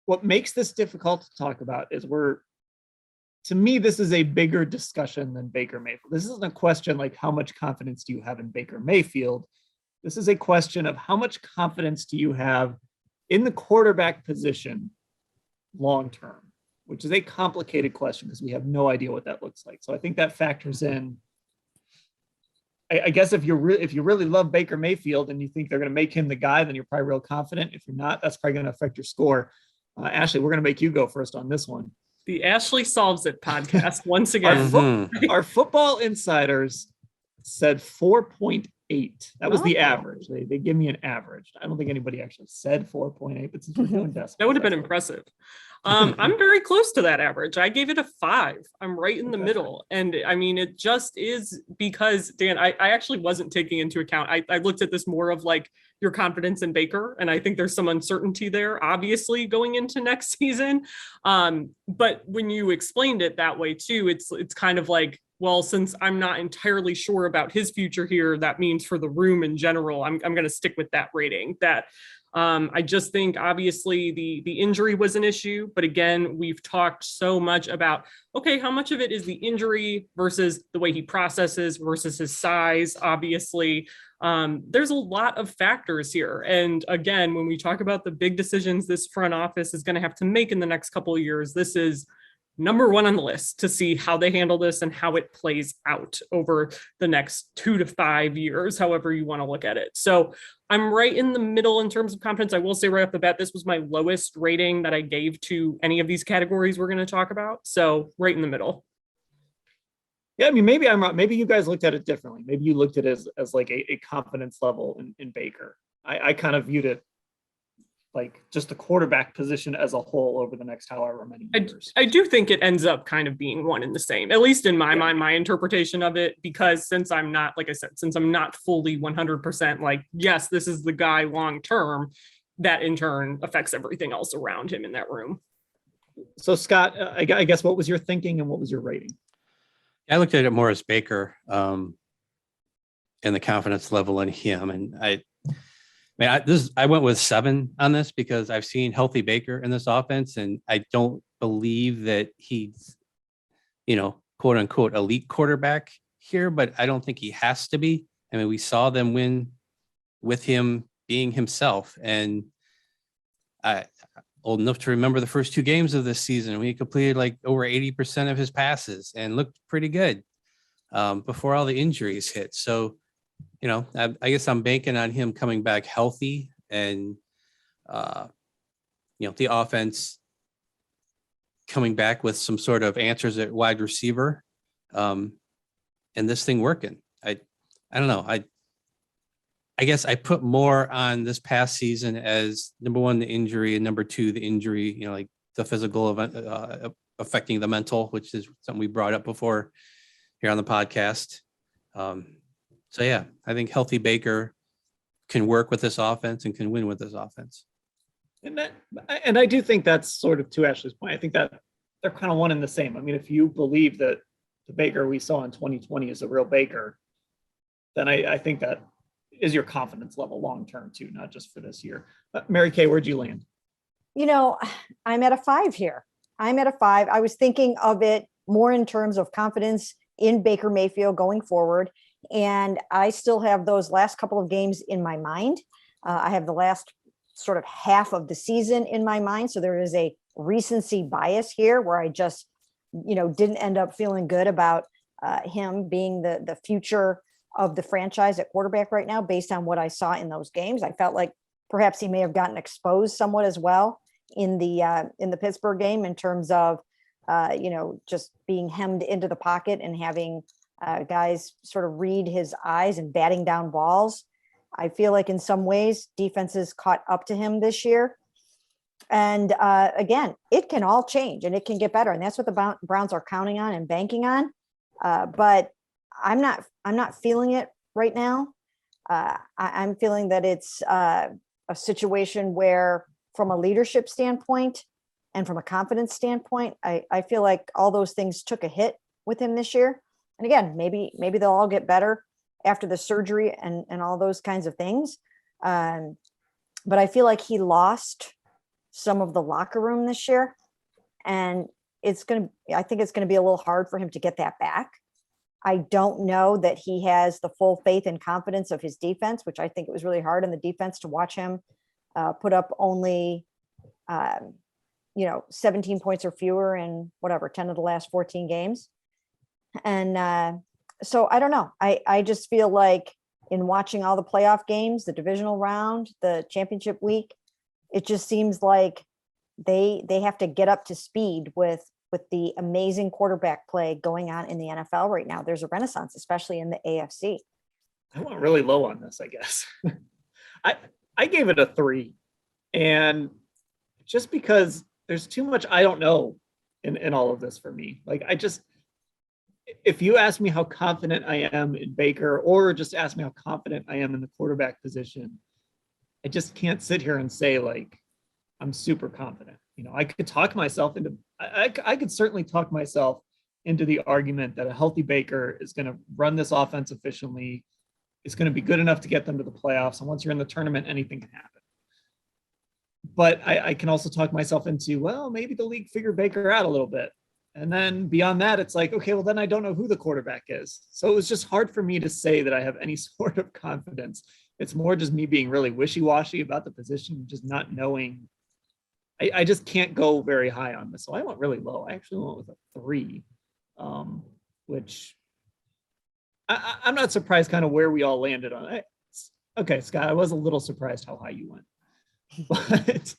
what makes this difficult to talk about is to me, this is a bigger discussion than Baker Mayfield. This isn't a question like how much confidence do you have in Baker Mayfield? This is a question of how much confidence do you have in the quarterback position long term, which is a complicated question because we have no idea what that looks like. So I think that factors in. I guess if you really love Baker Mayfield and you think they're going to make him the guy, then you're probably real confident. If you're not, that's probably going to affect your score. Ashley, we're going to make you go first on this one. The Ashley Solves It podcast once again. Our football insiders said 4.8. That was the average. They give me an average. I don't think anybody actually said 4.8, but since we're doing decimals, that would have been impressive. I'm very close to that average. I gave it a 5. I'm right in the middle. And I mean, it just is because, Dan, I actually wasn't taking into account. I looked at this more of like your confidence in Baker. And I think there's some uncertainty there, obviously, going into next season. But when you explained it that way too, it's kind of like, well, since I'm not entirely sure about his future here, that means for the room in general, I'm going to stick with that rating. That I just think obviously the injury was an issue, but again, we've talked so much about, okay, how much of it is the injury versus the way he processes versus his size, obviously. There's a lot of factors here. And again, when we talk about the big decisions this front office is going to have to make in the next couple of years, this is number one on the list to see how they handle this and how it plays out over the next 2 to 5 years, however you want to look at it. So I'm right in the middle in terms of confidence. I will say right off the bat, this was my lowest rating that I gave to any of these categories we're going to talk about. So right in the middle. Yeah, I mean, maybe I'm wrong. Maybe you guys looked at it differently. Maybe you looked at it as like a confidence level in Baker. I kind of viewed it like just the quarterback position as a whole over the next however many years. I do think it ends up kind of being one and the same, at least in my mind, my interpretation of it, because since I'm not, like I said, since I'm not fully 100% like, yes, this is the guy long-term, that in turn affects everything else around him in that room. So Scott, I guess what was your thinking and what was your rating? I looked at it more as Baker and the confidence level in him. And I went with 7 on this because I've seen healthy Baker in this offense, and I don't believe that he's, quote unquote, elite quarterback here, but I don't think he has to be. I mean, we saw them win with him being himself, and I old enough to remember the first 2 games of this season when he completed like over 80% of his passes and looked pretty good before all the injuries hit. So, I guess I'm banking on him coming back healthy and, the offense coming back with some sort of answers at wide receiver and this thing working. I don't know. I guess I put more on this past season as number 1, the injury, and number 2, the injury, like the physical event affecting the mental, which is something we brought up before here on the podcast. So yeah, I think healthy Baker can work with this offense and can win with this offense. And I do think that's sort of to Ashley's point. I think that they're kind of one and the same. I mean, if you believe that the Baker we saw in 2020 is a real Baker, then I think that is your confidence level long-term too, not just for this year. Mary Kay, where'd you land? I'm at a 5 here. I'm at a 5. I was thinking of it more in terms of confidence in Baker Mayfield going forward. And I still have those last couple of games in my mind. I have the last sort of half of the season in my mind. So there is a recency bias here where I just, didn't end up feeling good about him being the future of the franchise at quarterback right now, based on what I saw in those games. I felt like perhaps he may have gotten exposed somewhat as well in the Pittsburgh game in terms of, just being hemmed into the pocket and having guys sort of read his eyes and batting down balls. I feel like in some ways defenses caught up to him this year. And again, it can all change and it can get better. And that's what the Browns are counting on and banking on. But I'm not feeling it right now. I'm feeling that it's a situation where from a leadership standpoint and from a confidence standpoint, I feel like all those things took a hit with him this year. And again, maybe they'll all get better after the surgery and all those kinds of things. But I feel like he lost some of the locker room this year. And I think it's going to be a little hard for him to get that back. I don't know that he has the full faith and confidence of his defense, which I think it was really hard on the defense to watch him put up only, 17 points or fewer in 10 of the last 14 games. And so I don't know. I just feel like in watching all the playoff games, the divisional round, the championship week, it just seems like they have to get up to speed with the amazing quarterback play going on in the NFL right now. There's a renaissance, especially in the AFC. I went really low on this, I guess. I gave it a 3. And just because there's too much I don't know in all of this for me. Like, if you ask me how confident I am in Baker, or just ask me how confident I am in the quarterback position, I just can't sit here and say, like, I'm super confident. I could talk myself into, I could certainly talk myself into the argument that a healthy Baker is going to run this offense efficiently. It's going to be good enough to get them to the playoffs. And once you're in the tournament, anything can happen. But I can also talk myself into, well, maybe the league figured Baker out a little bit. And then beyond that, it's like, okay, well, then I don't know who the quarterback is. So it was just hard for me to say that I have any sort of confidence. It's more just me being really wishy-washy about the position, just not knowing. I just can't go very high on this. So I went really low. I actually went with a 3, which I'm not surprised kind of where we all landed on it. Okay, Scott, I was a little surprised how high you went. But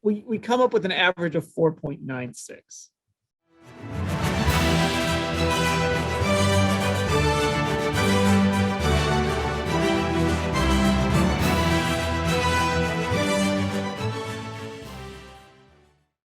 we come up with an average of 4.96.